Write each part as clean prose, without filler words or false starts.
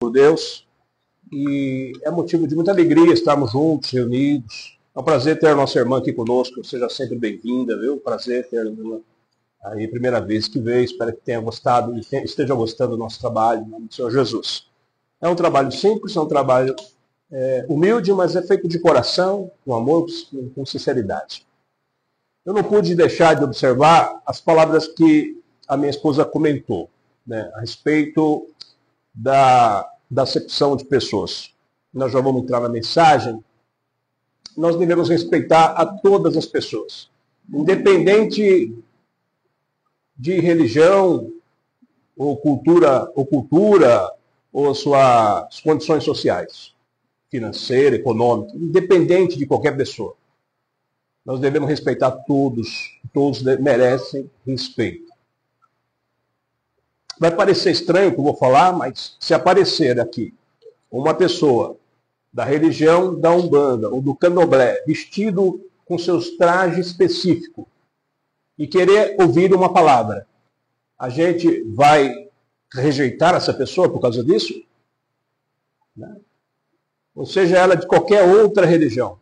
por Deus, e é motivo de muita alegria estarmos juntos, reunidos. É um prazer ter a nossa irmã aqui conosco, seja sempre bem-vinda, viu? Prazer ter ela aí, primeira vez que veio, espero que tenha gostado e esteja gostando do nosso trabalho, em nome do Senhor Jesus. É um trabalho simples, é um trabalho humilde, mas é feito de coração, com amor, com sinceridade. Eu não pude deixar de observar as palavras que a minha esposa comentou, né, a respeito da acepção de pessoas. Nós já vamos entrar na mensagem. Nós devemos respeitar a todas as pessoas, independente de religião, ou cultura, ou suas condições sociais, financeira, econômica, independente de qualquer pessoa. Nós devemos respeitar todos merecem respeito. Vai parecer estranho o que eu vou falar, mas se aparecer aqui uma pessoa da religião da Umbanda ou do Candomblé, vestido com seus trajes específicos, e querer ouvir uma palavra, a gente vai rejeitar essa pessoa por causa disso? Né? Ou seja, ela de qualquer outra religião.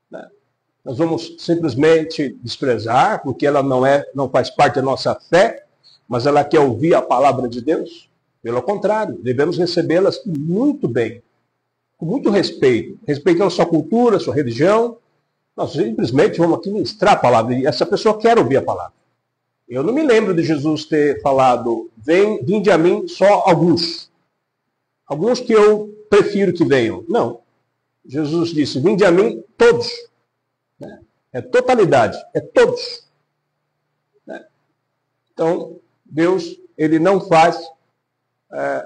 Né? Nós vamos simplesmente desprezar, porque ela não faz parte da nossa fé, mas ela quer ouvir a palavra de Deus? Pelo contrário, devemos recebê-las muito bem, com muito respeito, respeitando a sua cultura, a sua religião. Nós simplesmente vamos aqui ministrar a palavra, e essa pessoa quer ouvir a palavra. Eu não me lembro de Jesus ter falado, vinde a mim só alguns que eu prefiro que venham. Não. Jesus disse, vinde a mim todos. É totalidade, é todos. Então, Deus, ele não faz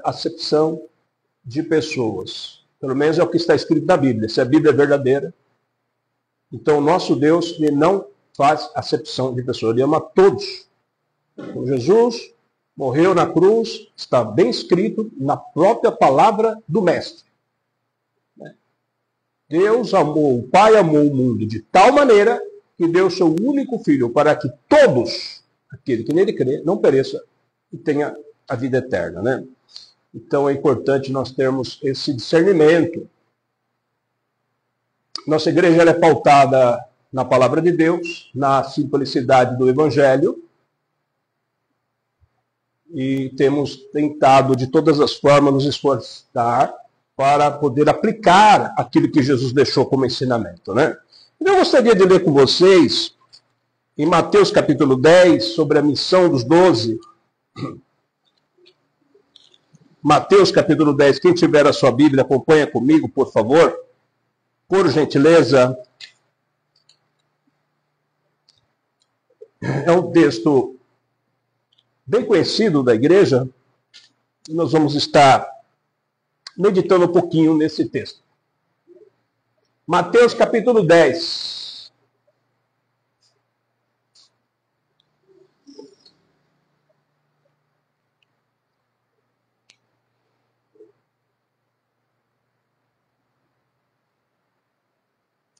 acepção de pessoas. Pelo menos é o que está escrito na Bíblia. Se a Bíblia é verdadeira, então o nosso Deus, ele não faz acepção de pessoas. Ele ama todos. Então, Jesus morreu na cruz, está bem escrito na própria palavra do Mestre. Deus amou, o Pai amou o mundo de tal maneira que deu seu único Filho para que todos, aquele que nele crê, não pereça e tenha a vida eterna. Né? Então é importante nós termos esse discernimento. Nossa igreja é pautada na palavra de Deus, na simplicidade do Evangelho, e temos tentado de todas as formas nos esforçar para poder aplicar aquilo que Jesus deixou como ensinamento. Né? Eu gostaria de ler com vocês, em Mateus capítulo 10, sobre a missão dos 12. Mateus capítulo 10, quem tiver a sua Bíblia, acompanha comigo, por favor. Por gentileza. É um texto bem conhecido da igreja. E nós vamos estar meditando um pouquinho nesse texto. Mateus capítulo 10.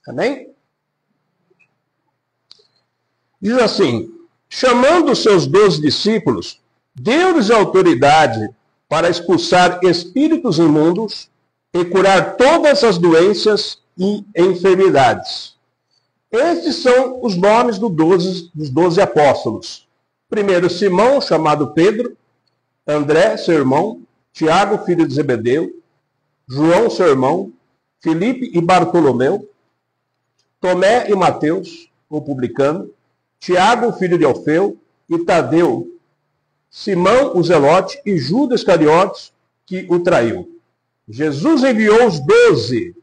Amém? Diz assim, chamando os seus 12 discípulos, deu-lhes autoridade para expulsar espíritos imundos e curar todas as doenças e enfermidades. Estes são os nomes dos 12 apóstolos. Primeiro, Simão, chamado Pedro, André, seu irmão, Tiago, filho de Zebedeu, João, seu irmão, Filipe e Bartolomeu, Tomé e Mateus, o publicano, Tiago, filho de Alfeu, e Tadeu, Simão, o Zelote, e Judas Iscariotes, que o traiu. Jesus enviou os 12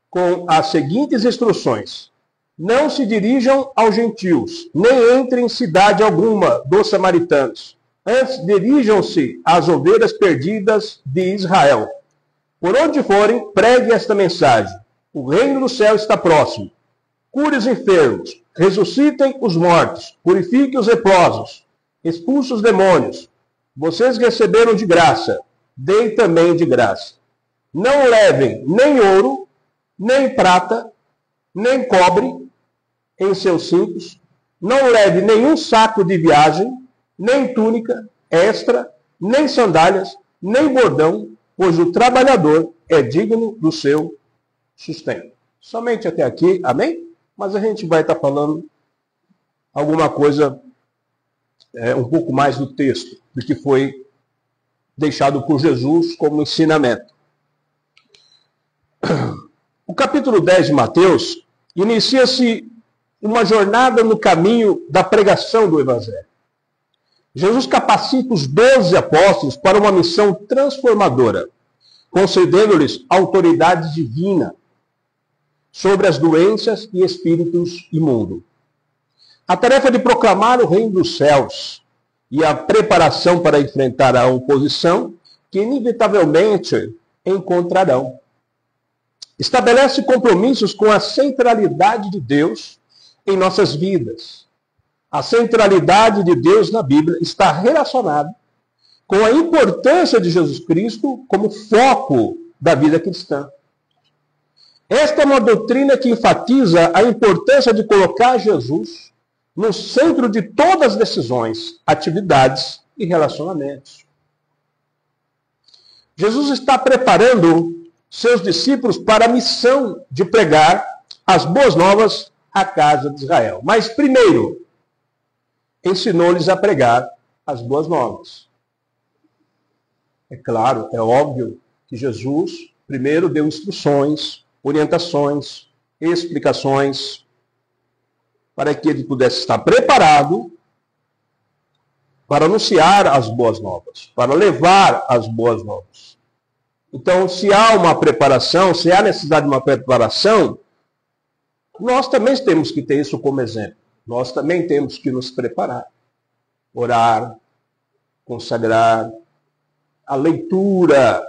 com as seguintes instruções. Não se dirijam aos gentios, nem entrem em cidade alguma dos samaritanos. Antes, dirijam-se às ovelhas perdidas de Israel. Por onde forem, pregue esta mensagem. O reino do céu está próximo. Cure os enfermos, ressuscitem os mortos, purifiquem os leprosos, expulse os demônios. Vocês receberam de graça, deem também de graça. Não levem nem ouro, nem prata, nem cobre em seus cintos. Não leve nenhum saco de viagem, nem túnica extra, nem sandálias. nem bordão, pois o trabalhador é digno do seu sustento. Somente até aqui, amém? Mas a gente vai estar falando alguma coisa, um pouco mais do texto, do que foi deixado por Jesus como ensinamento. O capítulo 10 de Mateus inicia-se uma jornada no caminho da pregação do Evangelho. Jesus capacita os 12 apóstolos para uma missão transformadora, concedendo-lhes autoridade divina sobre as doenças e espíritos imundos. A tarefa de proclamar o reino dos céus e a preparação para enfrentar a oposição que inevitavelmente encontrarão. Estabelece compromissos com a centralidade de Deus em nossas vidas. A centralidade de Deus na Bíblia está relacionada com a importância de Jesus Cristo como foco da vida cristã. Esta é uma doutrina que enfatiza a importância de colocar Jesus no centro de todas as decisões, atividades e relacionamentos. Jesus está preparando seus discípulos para a missão de pregar as boas novas à casa de Israel. Mas primeiro, ensinou-lhes a pregar as boas novas. É claro, é óbvio que Jesus primeiro deu instruções, orientações, explicações, para que ele pudesse estar preparado para anunciar as boas novas, para levar as boas novas. Então, se há uma preparação, se há necessidade de uma preparação, nós também temos que ter isso como exemplo. Nós também temos que nos preparar, orar, consagrar, a leitura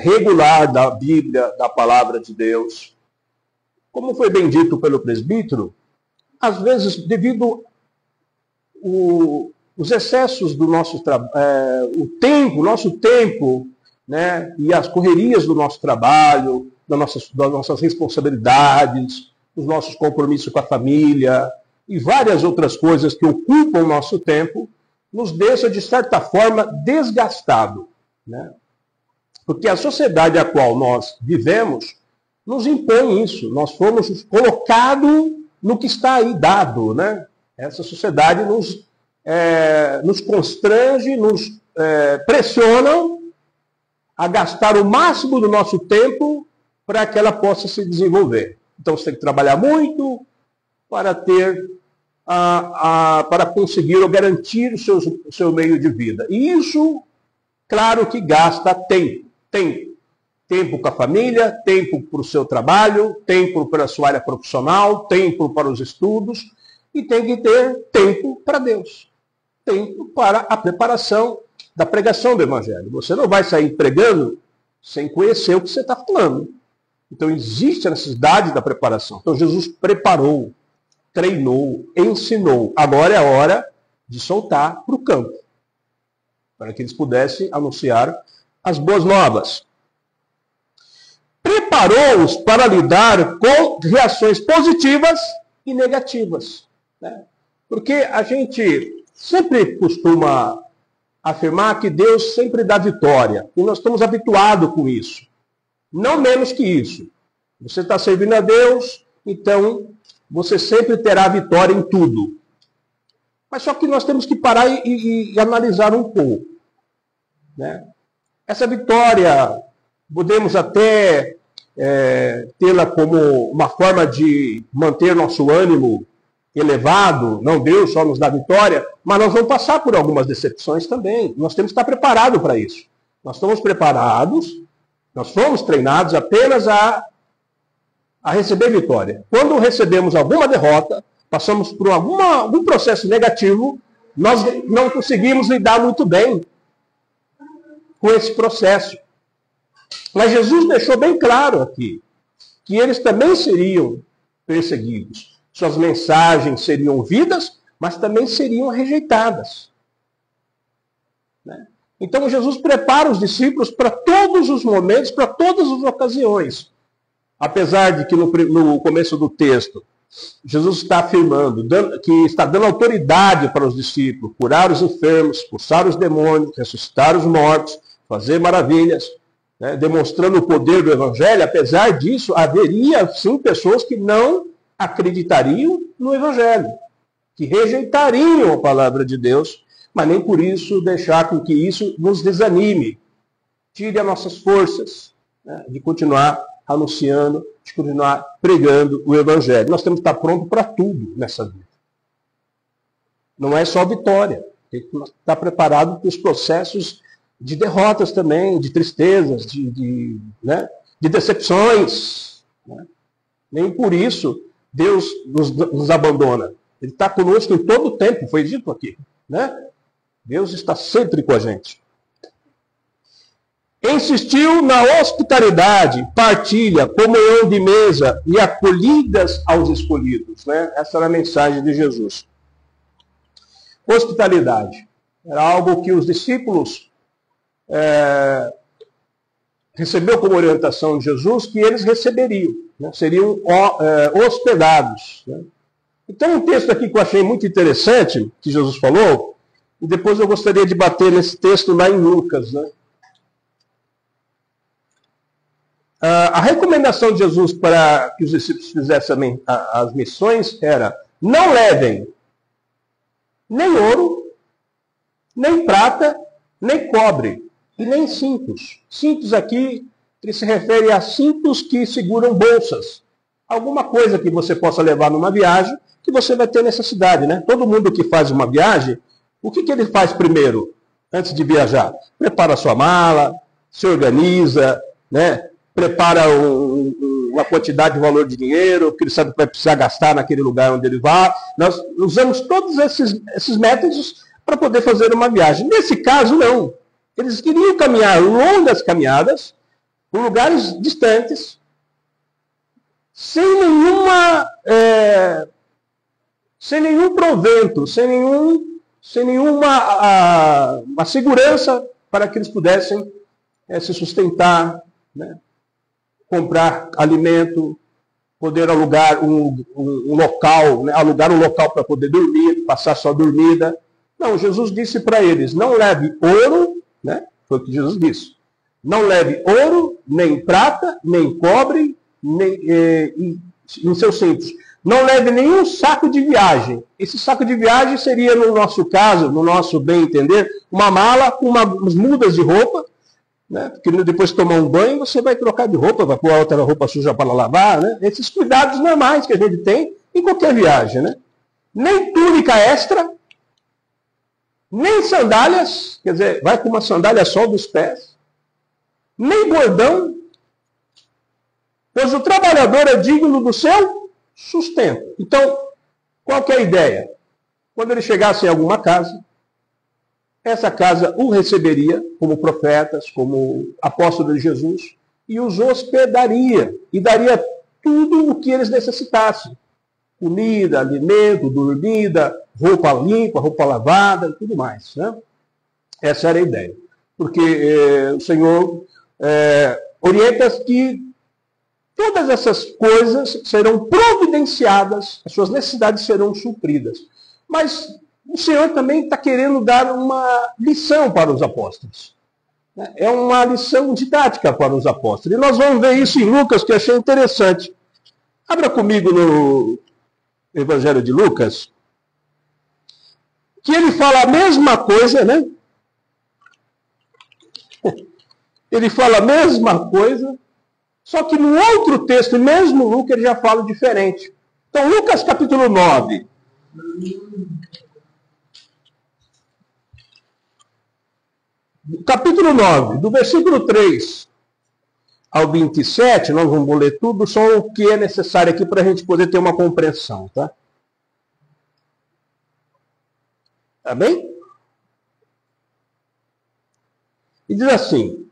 regular da Bíblia, da Palavra de Deus. Como foi bem dito pelo presbítero, às vezes, devido os excessos do nosso nosso tempo, né, e as correrias do nosso trabalho, das nossas responsabilidades, os nossos compromissos com a família e várias outras coisas que ocupam o nosso tempo, nos deixa, de certa forma, desgastado, né? Porque a sociedade a qual nós vivemos nos impõe isso. Nós fomos colocados no que está aí dado, né? Essa sociedade nos constrange, nos pressiona a gastar o máximo do nosso tempo para que ela possa se desenvolver. Então você tem que trabalhar muito para ter, para conseguir ou garantir o seu meio de vida. E isso, claro que gasta tempo. Tempo com a família, tempo para o seu trabalho, tempo para a sua área profissional, tempo para os estudos, e tem que ter tempo para Deus. Tempo para a preparação da pregação do Evangelho. Você não vai sair pregando sem conhecer o que você está falando. Então existe a necessidade da preparação. Então Jesus preparou, treinou, ensinou. Agora é a hora de soltar para o campo, para que eles pudessem anunciar as boas novas. Preparou-os para lidar com reações positivas e negativas, né? Porque a gente sempre costuma afirmar que Deus sempre dá vitória, e nós estamos habituados com isso. Não menos que isso. Você está servindo a Deus, então você sempre terá vitória em tudo. Mas só que nós temos que parar e analisar um pouco, né? Essa vitória, podemos até tê-la como uma forma de manter nosso ânimo elevado. Não, Deus só nos dá vitória, mas nós vamos passar por algumas decepções também. Nós temos que estar preparados para isso. Nós estamos preparados, nós fomos treinados apenas a receber vitória. Quando recebemos alguma derrota, passamos por algum processo negativo, nós não conseguimos lidar muito bem com esse processo. Mas Jesus deixou bem claro aqui que eles também seriam perseguidos. Suas mensagens seriam ouvidas, mas também seriam rejeitadas, né? Então Jesus prepara os discípulos para todos os momentos, para todas as ocasiões. Apesar de que no começo do texto, Jesus está afirmando que está dando autoridade para os discípulos, curar os enfermos, expulsar os demônios, ressuscitar os mortos, fazer maravilhas, né, demonstrando o poder do Evangelho. Apesar disso, haveria sim pessoas que não acreditariam no Evangelho, que rejeitariam a palavra de Deus, mas nem por isso deixar com que isso nos desanime, tire as nossas forças, né, de continuar anunciando, de continuar pregando o Evangelho. Nós temos que estar prontos para tudo nessa vida. Não é só vitória, tem que estar preparado para os processos de derrotas também, de tristezas, de decepções. Né? Nem por isso Deus nos abandona. Ele está conosco em todo o tempo, foi dito aqui. Né? Deus está sempre com a gente. Insistiu na hospitalidade, partilha, comunhão de mesa e acolhidas aos escolhidos. Né? Essa era a mensagem de Jesus. Hospitalidade. Era algo que os discípulos recebeu como orientação de Jesus, que eles receberiam, né? Seriam hospedados. Né? Então, um texto aqui que eu achei muito interessante, que Jesus falou, e depois eu gostaria de bater nesse texto lá em Lucas. Né? A recomendação de Jesus para que os discípulos fizessem as missões era: não levem nem ouro, nem prata, nem cobre, e nem cintos. Cintos aqui, ele se refere a cintos que seguram bolsas. Alguma coisa que você possa levar numa viagem, que você vai ter necessidade, né? Todo mundo que faz uma viagem, o que ele faz primeiro, antes de viajar? Prepara a sua mala, se organiza, né? Prepara uma quantidade de valor de dinheiro, que ele sabe que vai precisar gastar naquele lugar onde ele vai. Nós usamos todos esses métodos para poder fazer uma viagem. Nesse caso, não. Eles queriam caminhar longas caminhadas, por lugares distantes, sem nenhum provento, sem nenhuma uma segurança para que eles pudessem se sustentar, né? Comprar alimento, poder alugar um local, né? Alugar um local para poder dormir, passar sua dormida. Não, Jesus disse para eles: não leve ouro, né? Foi o que Jesus disse. Não leve ouro, nem prata, nem cobre, em seus cintos. Não leve nenhum saco de viagem. Esse saco de viagem seria, no nosso caso, no nosso bem entender, uma mala com umas mudas de roupa, né? Porque depois de tomar um banho, você vai trocar de roupa, vai pôr outra roupa suja para lavar. Né? Esses cuidados normais que a gente tem em qualquer viagem. Né? Nem túnica extra, nem sandálias, quer dizer, vai com uma sandália só dos pés, nem bordão, pois o trabalhador é digno do seu sustento. Então, qual que é a ideia? Quando ele chegasse em alguma casa, essa casa o receberia como profetas, como apóstolos de Jesus, e os hospedaria, e daria tudo o que eles necessitassem. Comida, alimento, dormida, roupa limpa, roupa lavada e tudo mais. Né? Essa era a ideia. Porque o Senhor orienta que todas essas coisas serão providenciadas, as suas necessidades serão supridas. Mas o Senhor também está querendo dar uma lição para os apóstolos. É uma lição didática para os apóstolos. E nós vamos ver isso em Lucas, que eu achei interessante. Abra comigo no Evangelho de Lucas, que ele fala a mesma coisa, né? Ele fala a mesma coisa, só que no outro texto, mesmo Lucas, ele já fala diferente. Então, Lucas capítulo 9. Capítulo 9, do versículo 3 ao 27, nós vamos ler tudo, só o que é necessário aqui para a gente poder ter uma compreensão, tá? Tá bem? E diz assim: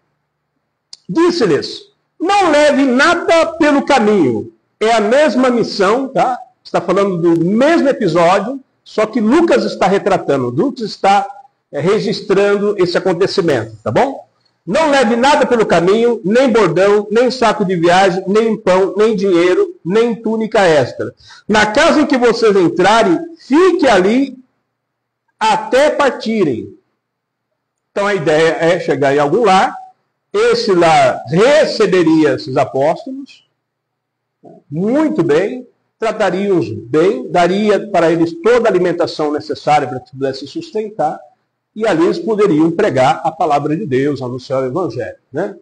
disse-lhes, não leve nada pelo caminho. É a mesma missão, tá? Está falando do mesmo episódio, só que Lucas está retratando, Lucas está registrando esse acontecimento, tá bom? Não leve nada pelo caminho, nem bordão, nem saco de viagem, nem pão, nem dinheiro, nem túnica extra. Na casa em que vocês entrarem, fique ali até partirem. Então a ideia é chegar em algum lar, esse lar receberia esses apóstolos, muito bem, trataria-os bem, daria para eles toda a alimentação necessária para que pudessem sustentar, e ali eles poderiam pregar a palavra de Deus, anunciar o Evangelho. Né?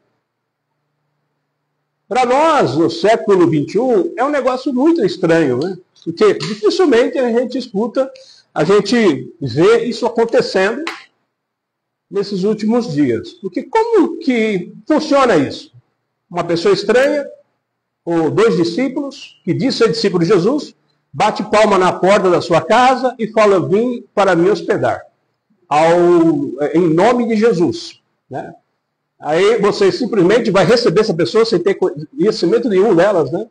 Para nós, no século XXI, é um negócio muito estranho, né? Porque dificilmente a gente escuta, a gente vê isso acontecendo nesses últimos dias. Porque como que funciona isso? Uma pessoa estranha, ou dois discípulos, que diz ser discípulo de Jesus, bate palma na porta da sua casa e fala: vim para me hospedar, em nome de Jesus. Né? Aí você simplesmente vai receber essa pessoa sem ter conhecimento nenhum delas, né?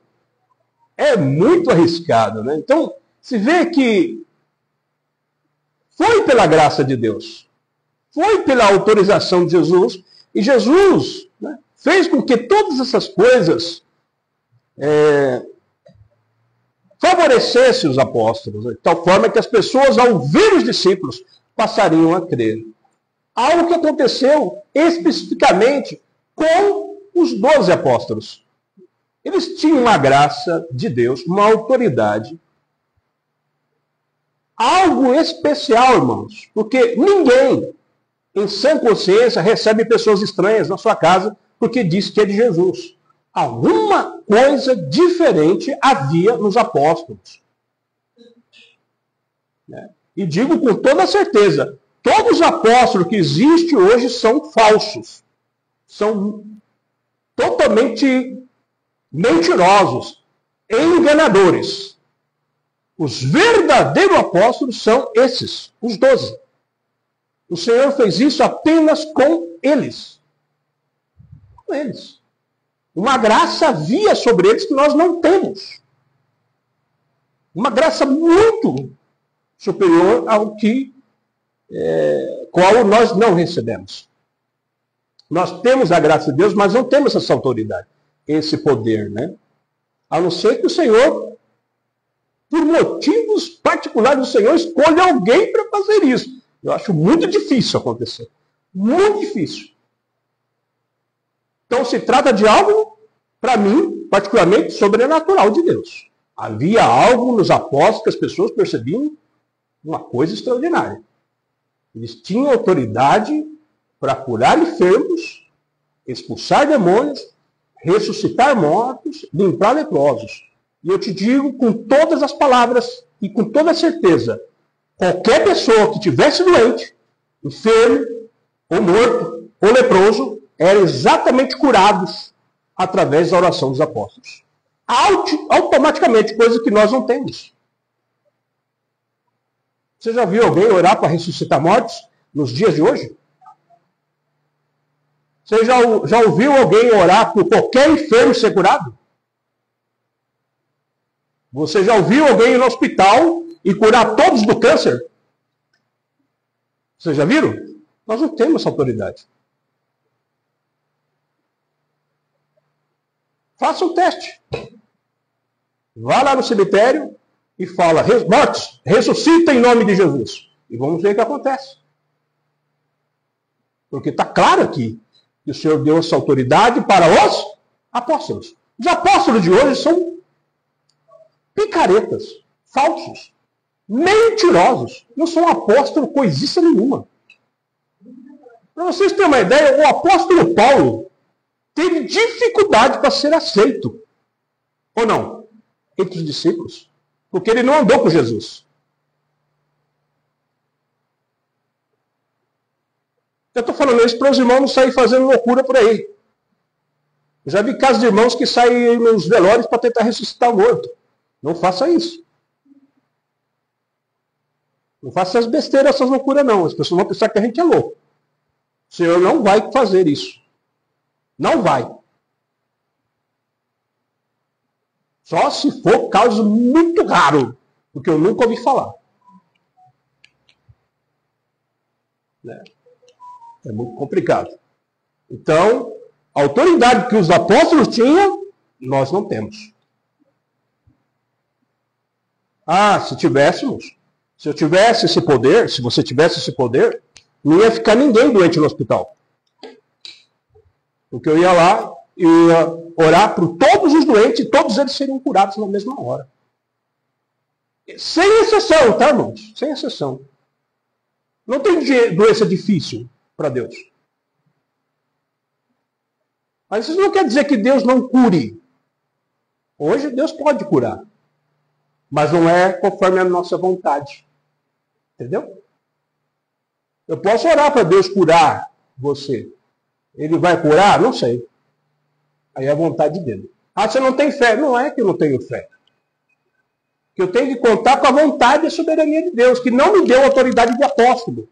É muito arriscado, né? Então, se vê que foi pela graça de Deus, foi pela autorização de Jesus, e Jesus, né, fez com que todas essas coisas favorecessem os apóstolos, de tal forma que as pessoas, ao ver os discípulos, passariam a crer. Algo que aconteceu especificamente com os 12 apóstolos. Eles tinham uma graça de Deus, uma autoridade, algo especial, irmãos, porque ninguém, em sã consciência, recebe pessoas estranhas na sua casa porque diz que é de Jesus. Alguma coisa diferente havia nos apóstolos. E digo com toda certeza, todos os apóstolos que existem hoje são falsos. São totalmente mentirosos, enganadores. Os verdadeiros apóstolos são esses, os 12. O Senhor fez isso apenas com eles. Com eles. Uma graça havia sobre eles que nós não temos. Uma graça muito superior ao que qual nós não recebemos. Nós temos a graça de Deus, mas não temos essa autoridade, esse poder, né? A não ser que o Senhor, por motivos particulares do Senhor, escolha alguém para fazer isso. Eu acho muito difícil acontecer. Muito difícil. Então se trata de algo, para mim, particularmente, sobrenatural de Deus. Havia algo nos apóstolos que as pessoas percebiam uma coisa extraordinária. Eles tinham autoridade para curar enfermos, expulsar demônios, ressuscitar mortos, limpar leprosos. E eu te digo com todas as palavras e com toda a certeza, qualquer pessoa que estivesse doente, enfermo, ou morto, ou leproso, eram exatamente curados através da oração dos apóstolos. Automaticamente, coisa que nós não temos. Você já viu alguém orar para ressuscitar mortos nos dias de hoje? Você já ouviu alguém orar por qualquer enfermo ser curado? Você já ouviu alguém ir no hospital e curar todos do câncer? Vocês já viram? Nós não temos essa autoridade. Faça um teste. Vá lá no cemitério e fala: mortos, ressuscita em nome de Jesus. E vamos ver o que acontece. Porque está claro aqui que o Senhor deu essa autoridade para os apóstolos. Os apóstolos de hoje são picaretas, falsos, mentirosos. Não são apóstolos coisíssima nenhuma. Para vocês terem uma ideia, o apóstolo Paulo teve dificuldade para ser aceito. Ou não? Entre os discípulos. Porque ele não andou com Jesus. Eu estou falando isso para os irmãos não saírem fazendo loucura por aí. Eu já vi casos de irmãos que saem nos velórios para tentar ressuscitar o morto. Não faça isso. Não faça essas besteiras, essas loucuras não. As pessoas vão pensar que a gente é louco. O Senhor não vai fazer isso. Não vai. Só se for caso muito raro, porque eu nunca ouvi falar. É muito complicado. Então, a autoridade que os apóstolos tinham, nós não temos. Ah, se tivéssemos, se eu tivesse esse poder, se você tivesse esse poder, Não ia ficar ninguém doente no hospital. Porque eu ia lá e ia orar por todos os doentes e todos eles seriam curados na mesma hora. Sem exceção, tá, irmãos? Sem exceção. Não tem doença difícil para Deus. Mas isso não quer dizer que Deus não cure. Hoje Deus pode curar. Mas não é conforme a nossa vontade. Entendeu? Eu posso orar para Deus curar você. Ele vai curar? Não sei. Aí é a vontade dele. Ah, você não tem fé? Não é que eu não tenho fé. Que eu tenho que contar com a vontade e a soberania de Deus, que não me deu autoridade de apóstolo.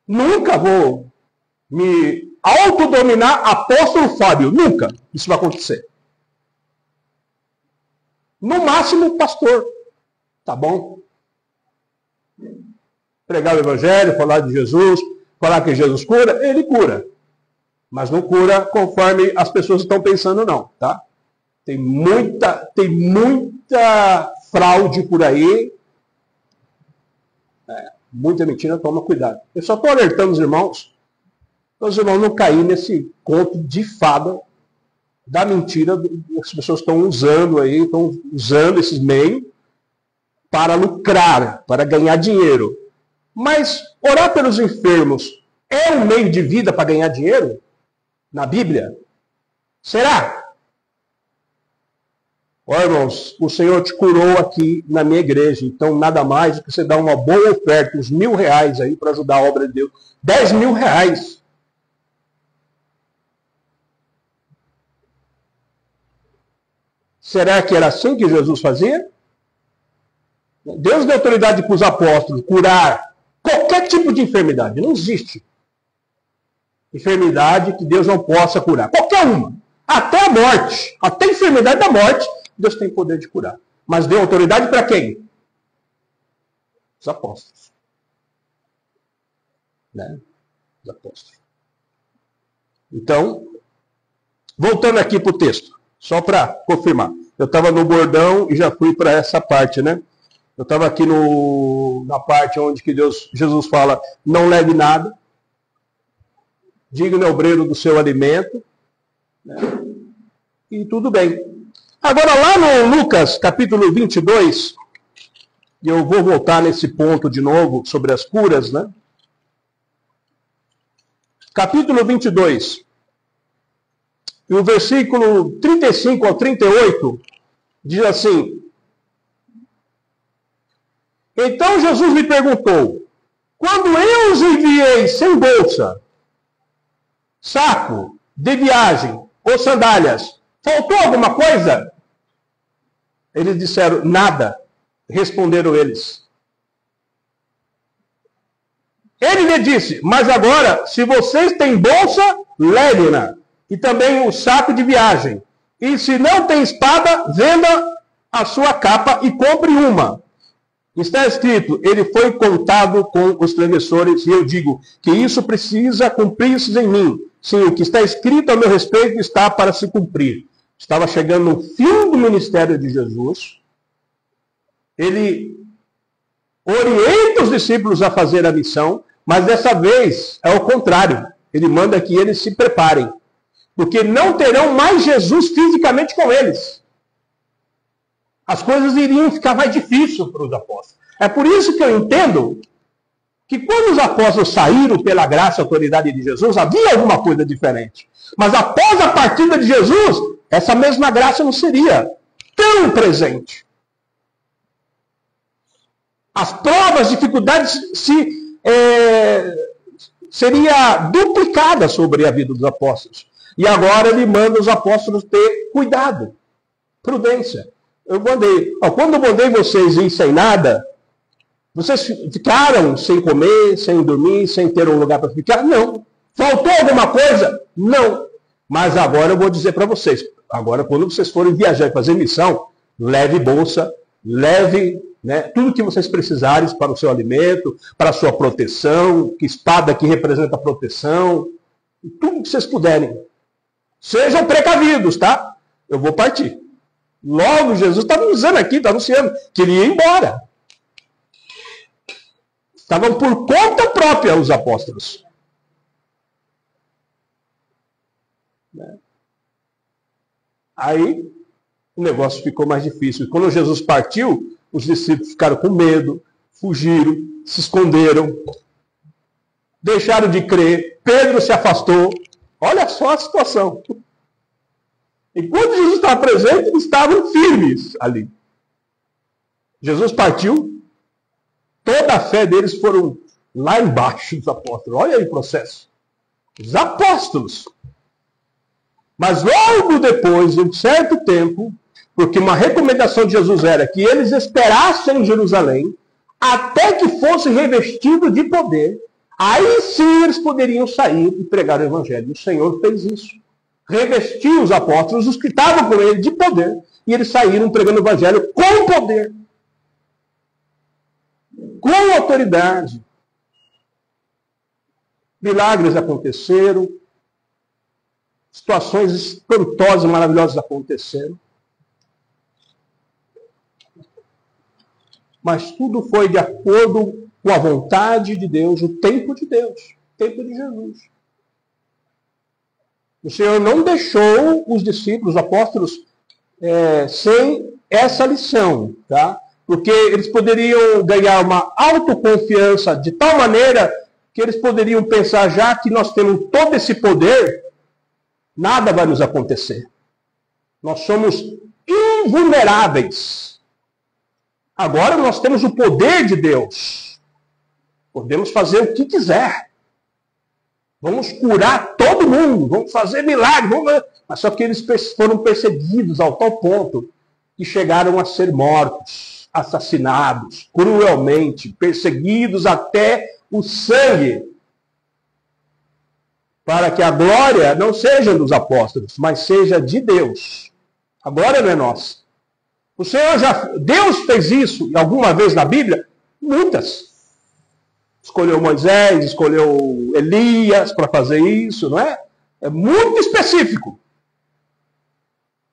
Nunca vou me autodominar apóstolo Fábio. Nunca isso vai acontecer. No máximo, pastor. Tá bom? Pregar o evangelho, falar de Jesus, falar que Jesus cura, ele cura. Mas não cura conforme as pessoas estão pensando, não, tá? Tem muita fraude por aí. Muita mentira, toma cuidado. Eu só estou alertando os irmãos, para os irmãos não caírem nesse conto de fada da mentira que as pessoas estão usando aí, estão usando esses meios para lucrar, para ganhar dinheiro. Mas orar pelos enfermos é um meio de vida para ganhar dinheiro? Na Bíblia? Será? Ó, irmãos, o Senhor te curou aqui na minha igreja, então nada mais do que você dar uma boa oferta, uns R$1.000 aí para ajudar a obra de Deus. R$10.000. Será que era assim que Jesus fazia? Deus deu autoridade para os apóstolos curar qualquer tipo de enfermidade. Não existe enfermidade que Deus não possa curar. Qualquer uma. Até a morte. Até a enfermidade da morte, Deus tem poder de curar. Mas deu autoridade para quem? Os apóstolos. Né? Os apóstolos. Então, voltando aqui para o texto. Só para confirmar. Eu estava no bordão e já fui para essa parte, né? Eu estava aqui na parte onde que Jesus fala, não leve nada. Diga no obreiro do seu alimento. Né? E tudo bem. Agora lá no Lucas, capítulo 22, e eu vou voltar nesse ponto de novo, sobre as curas, né? Capítulo 22. E o versículo 35 ao 38 diz assim: Então Jesus lhe perguntou, quando eu os enviei sem bolsa, saco de viagem ou sandálias, faltou alguma coisa? Eles disseram, nada. Responderam eles. Ele lhe disse, mas agora, se vocês têm bolsa, leve-na. E também o saco de viagem. E se não tem espada, venda a sua capa e compre uma. Está escrito, ele foi contado com os transgressores, e eu digo que isso precisa cumprir-se em mim. Sim, o que está escrito a meu respeito está para se cumprir. Estava chegando no fim do ministério de Jesus. Ele orienta os discípulos a fazer a missão, mas dessa vez é o contrário. Ele manda que eles se preparem. Porque não terão mais Jesus fisicamente com eles. As coisas iriam ficar mais difíceis para os apóstolos. É por isso que eu entendo que quando os apóstolos saíram pela graça e autoridade de Jesus, havia alguma coisa diferente. Mas após a partida de Jesus, essa mesma graça não seria tão presente. As provas, dificuldades seria duplicada sobre a vida dos apóstolos. E agora ele manda os apóstolos ter cuidado, prudência. Quando eu mandei vocês ir sem nada, vocês ficaram sem comer, sem dormir, sem ter um lugar para ficar? Não. Faltou alguma coisa? Não. Mas agora eu vou dizer para vocês, agora quando vocês forem viajar e fazer missão, leve bolsa, leve tudo que vocês precisarem para o seu alimento, para a sua proteção, que espada que representa a proteção, tudo que vocês puderem. Sejam precavidos, tá? Eu vou partir. Logo, Jesus está avisando aqui, está anunciando que ele ia embora. Estavam por conta própria os apóstolos. Aí o negócio ficou mais difícil. Quando Jesus partiu, os discípulos ficaram com medo, fugiram, se esconderam, deixaram de crer, Pedro se afastou. Olha só a situação. Enquanto Jesus estava presente, eles estavam firmes ali. Jesus partiu, toda a fé deles foram lá embaixo dos apóstolos. Olha aí o processo. Os apóstolos. Mas logo depois de um certo tempo, porque uma recomendação de Jesus era que eles esperassem em Jerusalém até que fosse revestido de poder, aí sim eles poderiam sair e pregar o evangelho. O Senhor fez isso. Revestiu os apóstolos, os que estavam com ele, de poder, e eles saíram pregando o evangelho com poder, com autoridade. Milagres aconteceram, situações espantosas e maravilhosas aconteceram. Mas tudo foi de acordo com a vontade de Deus, o tempo de Deus, o tempo de Jesus. O Senhor não deixou os discípulos, os apóstolos, sem essa lição, tá? Porque eles poderiam ganhar uma autoconfiança de tal maneira que eles poderiam pensar, já que nós temos todo esse poder, nada vai nos acontecer. Nós somos invulneráveis. Agora nós temos o poder de Deus. Podemos fazer o que quiser. Vamos curar todo mundo, vamos fazer milagres. Mas só que eles foram perseguidos ao tal ponto que chegaram a ser mortos, assassinados, cruelmente, perseguidos até o sangue. Para que a glória não seja dos apóstolos, mas seja de Deus. A glória não é nossa. Deus fez isso alguma vez na Bíblia? Muitas. Escolheu Moisés, escolheu Elias para fazer isso, não é? É muito específico.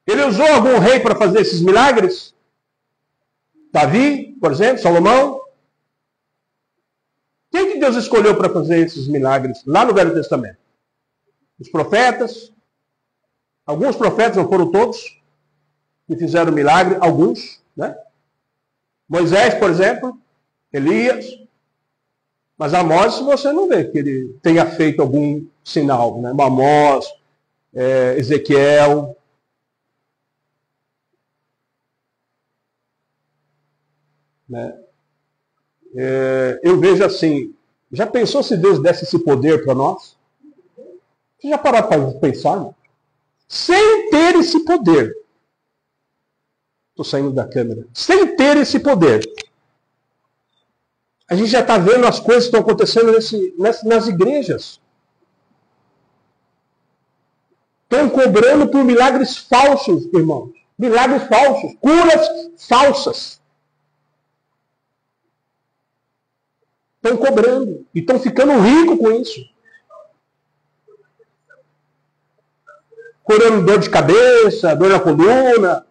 Ele usou algum rei para fazer esses milagres? Davi, por exemplo, Salomão? Quem que Deus escolheu para fazer esses milagres lá no Velho Testamento? Os profetas? Alguns profetas, não foram todos, que fizeram milagre, alguns, né? Moisés, por exemplo, Elias. Mas Amós você não vê que ele tenha feito algum sinal, né? Amós, Ezequiel. Né? Eu vejo assim, já pensou se Deus desse esse poder para nós? Você já parou para pensar? Né? Sem ter esse poder. Estou saindo da câmera. Sem ter esse poder. A gente já está vendo as coisas que estão acontecendo nas igrejas. Estão cobrando por milagres falsos, irmãos. Milagres falsos. Curas falsas. Estão cobrando. E estão ficando ricos com isso. Curando dor de cabeça, dor na coluna.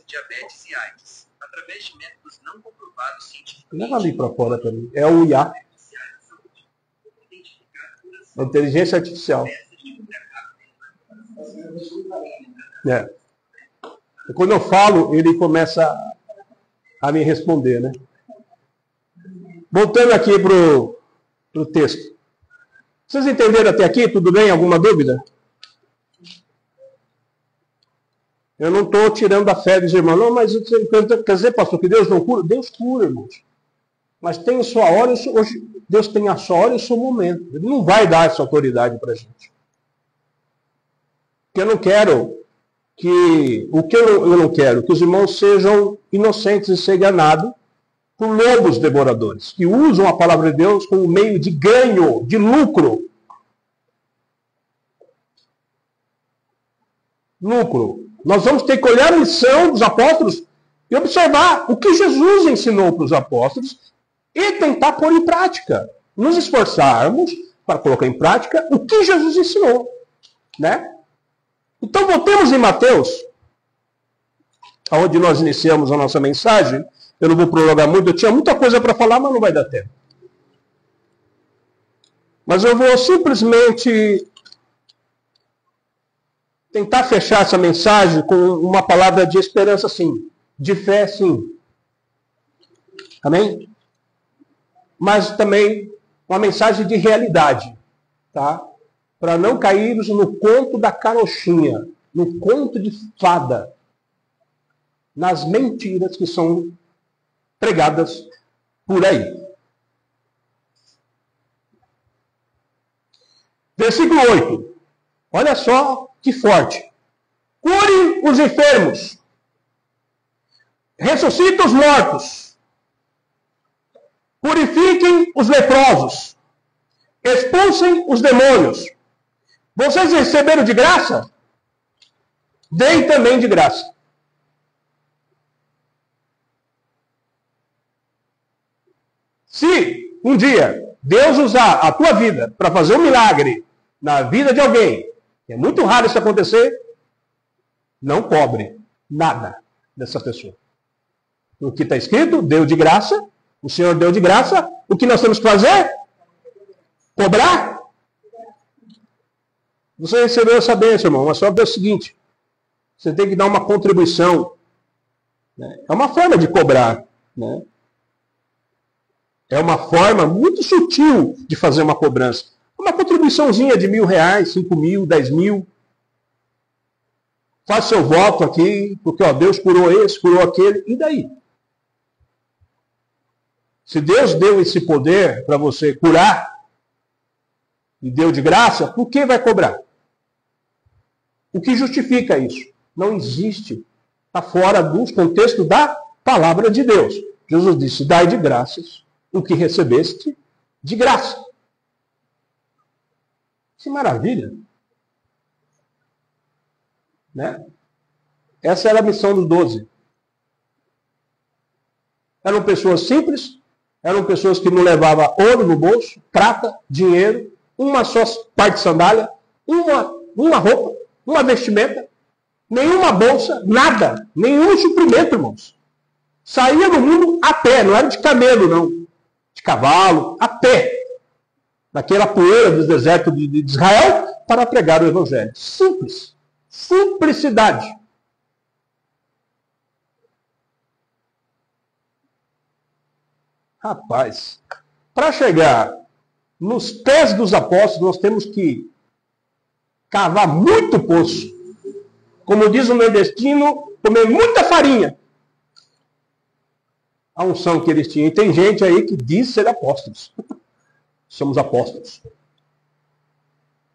Diabetes e AIDS, através de métodos não comprovados cientificamente. Leva ali para fora também. É o IA. A inteligência artificial. E quando eu falo, ele começa a me responder, né? Voltando aqui para o texto. Vocês entenderam até aqui? Tudo bem? Alguma dúvida? Eu não estou tirando a fé dos irmãos. Não, mas quer dizer, pastor, que Deus não cura? Deus cura, irmãos. Mas tem a sua hora, hoje Deus tem a sua hora e o seu momento. Ele não vai dar essa autoridade para a gente. Porque eu não quero eu não quero que os irmãos sejam inocentes e sejam enganados por lobos devoradores, que usam a palavra de Deus como meio de ganho, de lucro. Lucro. Nós vamos ter que olhar a lição dos apóstolos e observar o que Jesus ensinou para os apóstolos e tentar pôr em prática. Nos esforçarmos para colocar em prática o que Jesus ensinou. Né? Então, voltemos em Mateus, onde nós iniciamos a nossa mensagem. Eu não vou prolongar muito, eu tinha muita coisa para falar, mas não vai dar tempo. Mas eu vou simplesmente tentar fechar essa mensagem com uma palavra de esperança, sim. De fé, sim. Amém? Mas também uma mensagem de realidade, tá? Para não cairmos no conto da carochinha, no conto de fada, nas mentiras que são pregadas por aí. Versículo 8. Olha só que forte. Cure os enfermos. Ressuscite os mortos. Purifiquem os leprosos. Expulsem os demônios. Vocês receberam de graça? Deem também de graça. Se um dia Deus usar a tua vida para fazer um milagre na vida de alguém, é muito raro isso acontecer, não cobre nada dessa pessoa. O que está escrito, deu de graça, o Senhor deu de graça, o que nós temos que fazer? Cobrar? Você recebeu essa bênção, irmão, mas só é o seguinte, você tem que dar uma contribuição. Né? É uma forma de cobrar, né? É uma forma muito sutil de fazer uma cobrança. Uma contribuiçãozinha de R$1.000, 5.000, 10.000. Faz seu voto aqui, porque ó, Deus curou esse, curou aquele, e daí? Se Deus deu esse poder para você curar, e deu de graça, por que vai cobrar? O que justifica isso? Não existe. Está fora do contexto da palavra de Deus. Jesus disse, dai de graças o que recebeste de graça. Que maravilha! Né? Essa era a missão dos 12. Eram pessoas simples, eram pessoas que não levavam ouro no bolso, prata, dinheiro, uma só parte de sandália, uma roupa, uma vestimenta, nenhuma bolsa, nada, nenhum suprimento, irmãos. Saía no mundo a pé, não era de camelo, não. De cavalo, a pé, naquela poeira do deserto de Israel, para pregar o Evangelho. Simples. Simplicidade. Rapaz, para chegar nos pés dos apóstolos, nós temos que cavar muito poço. Como diz o nordestino, comer muita farinha. A unção que eles tinham. E tem gente aí que diz ser apóstolos. Somos apóstolos.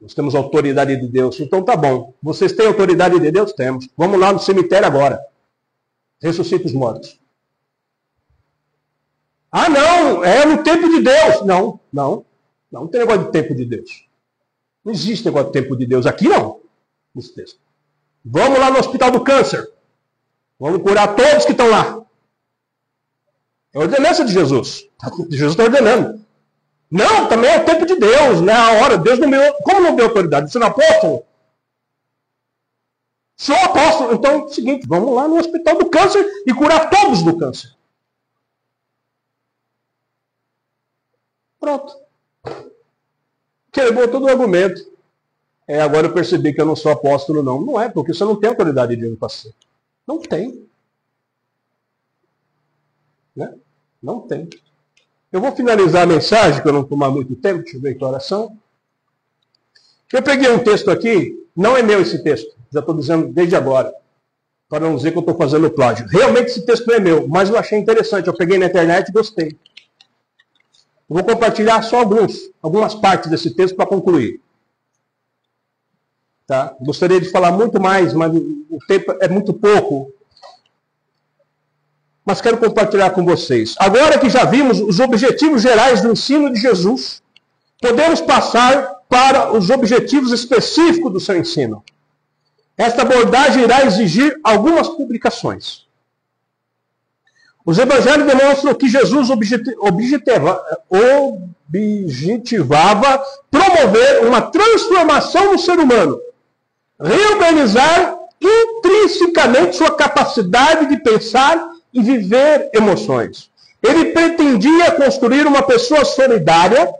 Nós temos autoridade de Deus. Então tá bom. Vocês têm autoridade de Deus? Temos. Vamos lá no cemitério agora. Ressuscita os mortos. Ah, não. É no tempo de Deus. Não. Não tem negócio de tempo de Deus. Não existe negócio de tempo de Deus. Aqui não. Nesse texto. Vamos lá no hospital do câncer. Vamos curar todos que estão lá. É a ordenança de Jesus. Jesus está ordenando. Não, também é o tempo de Deus, né? A hora. Deus não me... Como não deu autoridade? Você não é apóstolo? Sou apóstolo. Então é o seguinte, vamos lá no hospital do câncer e curar todos do câncer. Pronto. Quebrou todo o argumento. Agora eu percebi que eu não sou apóstolo, não. Não é, porque você não tem autoridade de Deus para ser. Não tem. Né? Não tem. Eu vou finalizar a mensagem, para eu não tomar muito tempo, deixa eu ver que oração. Eu peguei um texto aqui, não é meu esse texto, já estou dizendo desde agora, para não dizer que eu estou fazendo plágio. Realmente esse texto não é meu, mas eu achei interessante, eu peguei na internet e gostei. Eu vou compartilhar só algumas partes desse texto para concluir. Tá? Gostaria de falar muito mais, mas o tempo é muito pouco. Mas quero compartilhar com vocês. Agora que já vimos os objetivos gerais do ensino de Jesus, podemos passar para os objetivos específicos do seu ensino. Esta abordagem irá exigir algumas publicações. Os evangelhos demonstram que Jesus objetivava promover uma transformação no ser humano, reorganizar intrinsecamente sua capacidade de pensar e viver emoções. Ele pretendia construir uma pessoa solidária,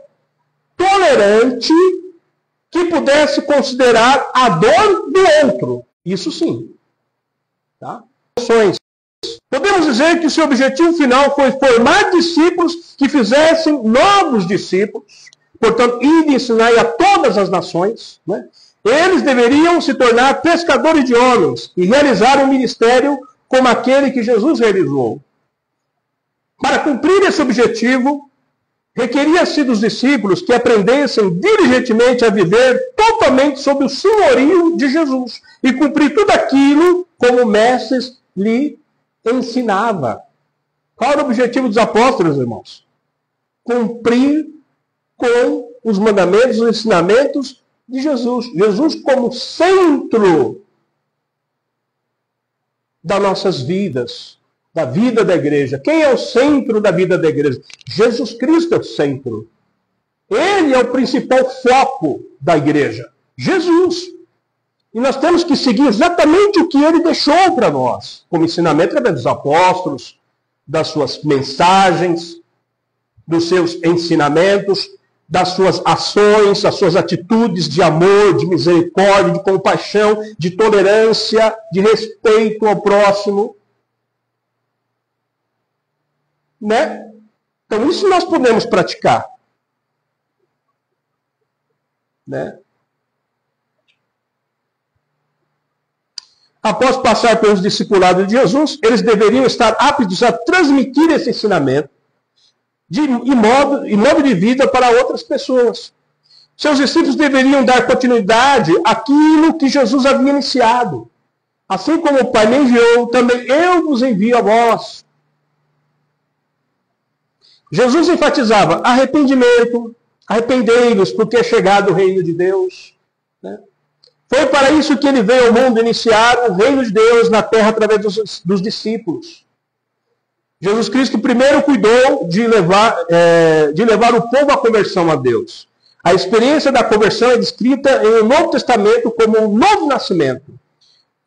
tolerante, que pudesse considerar a dor do outro. Isso sim. Tá? Podemos dizer que o seu objetivo final foi formar discípulos que fizessem novos discípulos, portanto, ir e ensinar a todas as nações. Né? Eles deveriam se tornar pescadores de homens e realizar um ministério como aquele que Jesus realizou. Para cumprir esse objetivo, requeria-se dos discípulos que aprendessem diligentemente a viver totalmente sob o senhorio de Jesus e cumprir tudo aquilo como o mestre lhe ensinava. Qual era o objetivo dos apóstolos, irmãos? Cumprir com os mandamentos, os ensinamentos de Jesus. Jesus como centro das nossas vidas, da vida da igreja. Quem é o centro da vida da igreja? Jesus Cristo é o centro. Ele é o principal foco da igreja. Jesus. E nós temos que seguir exatamente o que ele deixou para nós, como ensinamento através dos apóstolos, das suas mensagens, dos seus ensinamentos, das suas ações, das suas atitudes de amor, de misericórdia, de compaixão, de tolerância, de respeito ao próximo. Né? Então, isso nós podemos praticar. Né? Após passar pelos discipulados de Jesus, eles deveriam estar aptos a transmitir esse ensinamento em modo de vida para outras pessoas. Seus discípulos deveriam dar continuidade àquilo que Jesus havia iniciado. Assim como o Pai me enviou, também eu vos envio a vós. Jesus enfatizava arrependimento, arrependei-vos, porque é chegado o reino de Deus. Né? Foi para isso que ele veio ao mundo iniciar o reino de Deus na terra através dos discípulos. Jesus Cristo primeiro cuidou de levar o povo à conversão a Deus. A experiência da conversão é descrita em o Novo Testamento como um novo nascimento.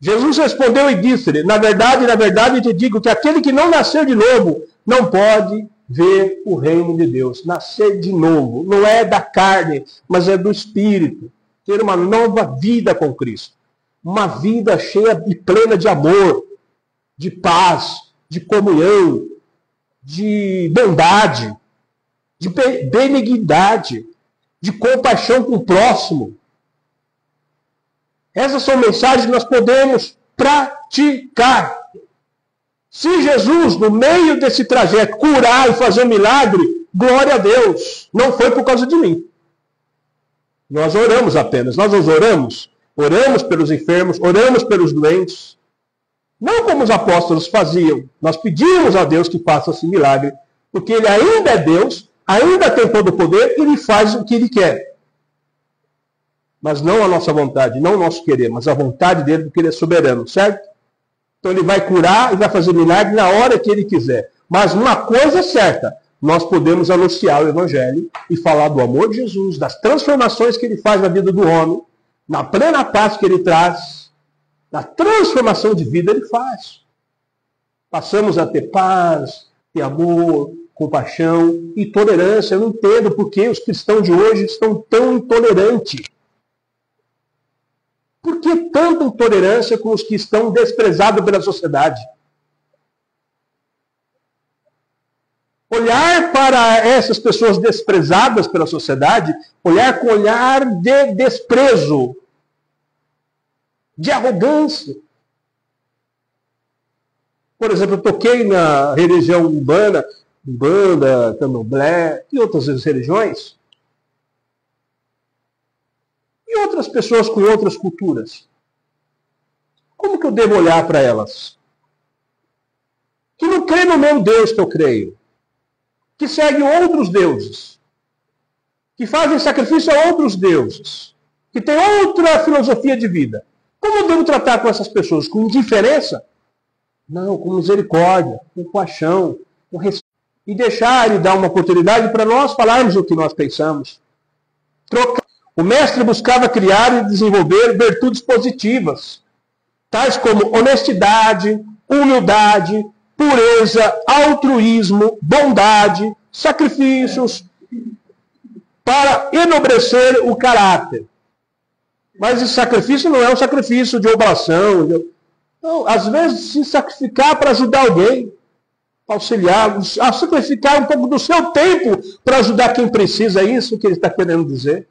Jesus respondeu e disse-lhe, na verdade, eu te digo que aquele que não nasceu de novo não pode ver o reino de Deus. Nascer de novo não é da carne, mas é do Espírito. Ter uma nova vida com Cristo. Uma vida cheia e plena de amor, de paz, de comunhão, de bondade, de benignidade, de compaixão com o próximo. Essas são mensagens que nós podemos praticar. Se Jesus, no meio desse trajeto, curar e fazer um milagre, glória a Deus. Não foi por causa de mim. Nós oramos apenas. Nós nos oramos. Oramos pelos enfermos, oramos pelos doentes. Não como os apóstolos faziam. Nós pedimos a Deus que faça esse milagre. Porque Ele ainda é Deus, ainda tem todo o poder e Ele faz o que Ele quer. Mas não a nossa vontade, não o nosso querer, mas a vontade dele, porque Ele é soberano, certo? Então Ele vai curar e vai fazer milagre na hora que Ele quiser. Mas uma coisa é certa, nós podemos anunciar o Evangelho e falar do amor de Jesus, das transformações que Ele faz na vida do homem, na plena paz que Ele traz, da transformação de vida Ele faz. Passamos a ter paz, ter amor, compaixão e tolerância. Eu não entendo por que os cristãos de hoje estão tão intolerantes. Por que tanta intolerância com os que estão desprezados pela sociedade? Olhar para essas pessoas desprezadas pela sociedade, olhar com olhar de desprezo, de arrogância. Por exemplo, eu toquei na religião umbanda, candomblé e outras religiões, e outras pessoas com outras culturas. Como que eu devo olhar para elas? Que não creem no mesmo Deus que eu creio. Que seguem outros deuses. Que fazem sacrifício a outros deuses. Que têm outra filosofia de vida. Como eu devo tratar com essas pessoas? Com indiferença? Não, com misericórdia, com paixão, com respeito. E deixar Ele dar uma oportunidade para nós falarmos o que nós pensamos. O mestre buscava criar e desenvolver virtudes positivas, tais como honestidade, humildade, pureza, altruísmo, bondade, sacrifícios, para enobrecer o caráter. Mas esse sacrifício não é um sacrifício de oblação. Não, às vezes, se sacrificar para ajudar alguém, auxiliar, sacrificar um pouco do seu tempo para ajudar quem precisa, é isso que ele está querendo dizer.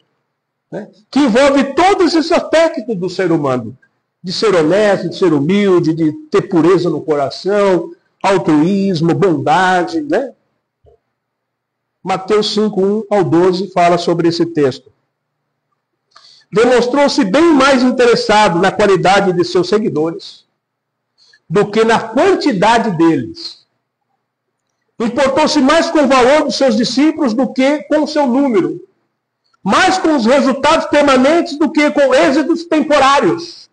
Né? Que envolve todos esses aspectos do ser humano. De ser honesto, de ser humilde, de ter pureza no coração, altruísmo, bondade. Né? Mateus 5, 1 ao 12 fala sobre esse texto. Demonstrou-se bem mais interessado na qualidade de seus seguidores do que na quantidade deles. Importou-se mais com o valor dos seus discípulos do que com o seu número. Mais com os resultados permanentes do que com êxitos temporários.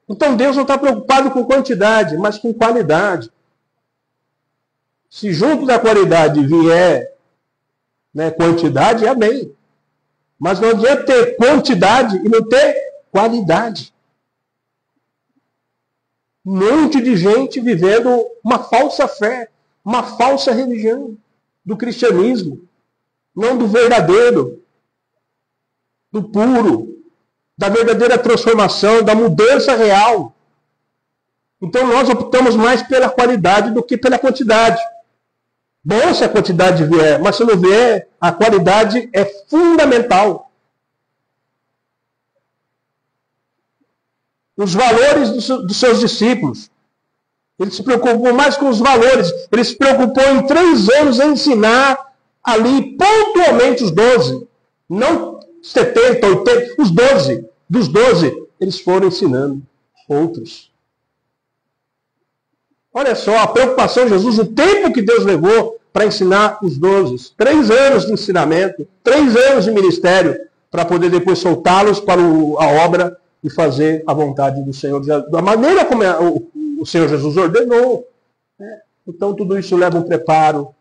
Então Deus não está preocupado com quantidade, mas com qualidade. Se junto da qualidade vier quantidade, amém. Mas não adianta ter quantidade e não ter qualidade. Um monte de gente vivendo uma falsa fé, uma falsa religião do cristianismo, não do verdadeiro, do puro, da verdadeira transformação, da mudança real. Então nós optamos mais pela qualidade do que pela quantidade. Bom se a quantidade vier, mas se não vier, a qualidade é fundamental. Os valores dos seus discípulos. Ele se preocupou mais com os valores. Ele se preocupou em 3 anos em ensinar ali pontualmente os 12. Não 70, 80, os 12. Dos 12, eles foram ensinando outros. Olha só, a preocupação de Jesus, o tempo que Deus levou para ensinar os 12. 3 anos de ensinamento, 3 anos de ministério, para poder depois soltá-los para a obra e fazer a vontade do Senhor, da maneira como o Senhor Jesus ordenou. Então tudo isso leva um preparo.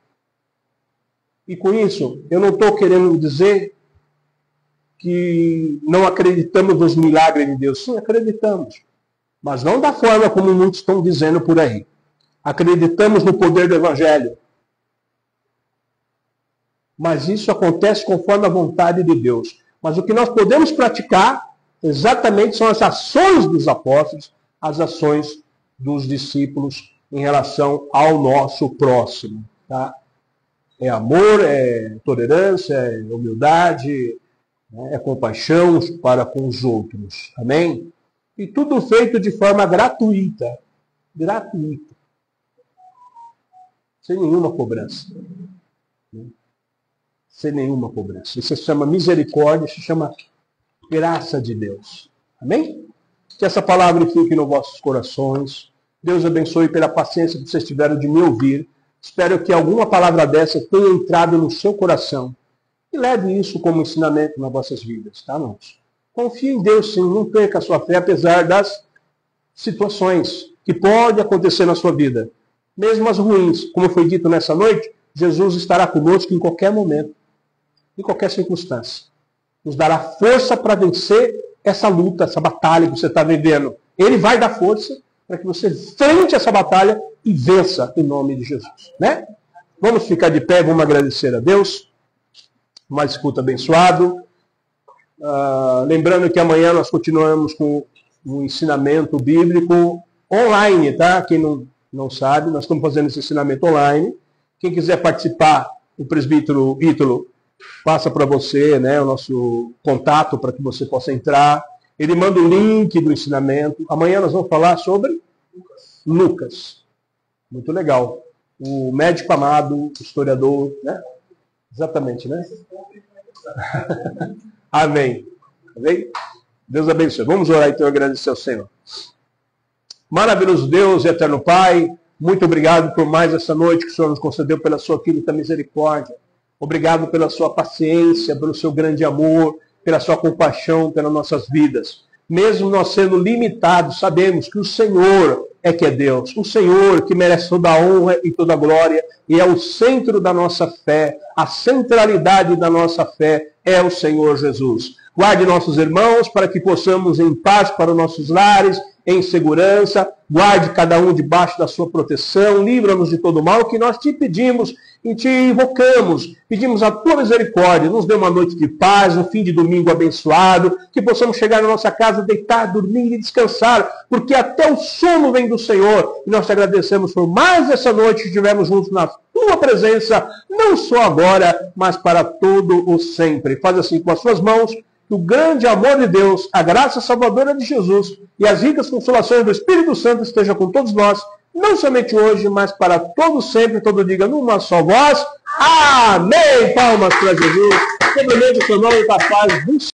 E com isso, eu não estou querendo dizer que não acreditamos nos milagres de Deus. Sim, acreditamos. Mas não da forma como muitos estão dizendo por aí. Acreditamos no poder do Evangelho. Mas isso acontece conforme a vontade de Deus. Mas o que nós podemos praticar exatamente são as ações dos apóstolos, as ações dos discípulos em relação ao nosso próximo. Tá? É amor, é tolerância, é humildade, é compaixão para com os outros. Amém? E tudo feito de forma gratuita. Gratuita. Sem nenhuma cobrança. Sem nenhuma cobrança. Isso se chama misericórdia, se chama graça de Deus. Amém? Que essa palavra fique nos vossos corações. Deus abençoe pela paciência que vocês tiveram de me ouvir. Espero que alguma palavra dessa tenha entrado no seu coração. E leve isso como ensinamento nas vossas vidas, tá, irmãos? Confie em Deus, sim. Não perca a sua fé, apesar das situações que podem acontecer na sua vida. Mesmo as ruins. Como foi dito nessa noite, Jesus estará conosco em qualquer momento. Em qualquer circunstância. Nos dará força para vencer essa luta, essa batalha que você está vivendo. Ele vai dar força para que você enfrente essa batalha e vença em nome de Jesus. Né? Vamos ficar de pé, vamos agradecer a Deus. Uma escuta abençoado. Lembrando que amanhã nós continuamos com o ensinamento bíblico online, tá? Quem não sabe, nós estamos fazendo esse ensinamento online. Quem quiser participar, o presbítero Ítalo passa para você, né, o nosso contato para que você possa entrar. Ele manda o link do ensinamento. Amanhã nós vamos falar sobre Lucas. Muito legal. O médico amado, o historiador, né? Exatamente, né? Amém. Amém? Deus abençoe. Vamos orar então e agradecer ao Senhor. Maravilhoso Deus e eterno Pai, muito obrigado por mais essa noite que o Senhor nos concedeu pela sua infinita misericórdia. Obrigado pela sua paciência, pelo seu grande amor, pela sua compaixão pelas nossas vidas. Mesmo nós sendo limitados, sabemos que o Senhor é que é Deus. O Senhor que merece toda a honra e toda a glória e é o centro da nossa fé. A centralidade da nossa fé é o Senhor Jesus. Guarde nossos irmãos para que possamos em paz para os nossos lares, em segurança. Guarde cada um debaixo da sua proteção. Livra-nos de todo mal que nós te pedimos e te invocamos. Pedimos a tua misericórdia. Nos dê uma noite de paz, um fim de domingo abençoado. Que possamos chegar na nossa casa, deitar, dormir e descansar. Porque até o sono vem do Senhor. E nós te agradecemos por mais essa noite que estivemos juntos na tua presença. Não só agora, mas para todo o sempre. Faz assim com as suas mãos. Que o grande amor de Deus, a graça salvadora de Jesus e as ricas consolações do Espírito Santo estejam com todos nós, não somente hoje, mas para todos sempre, todo diga numa só voz. Amém! Palmas para Jesus. Cumprimente o seu nome e a paz do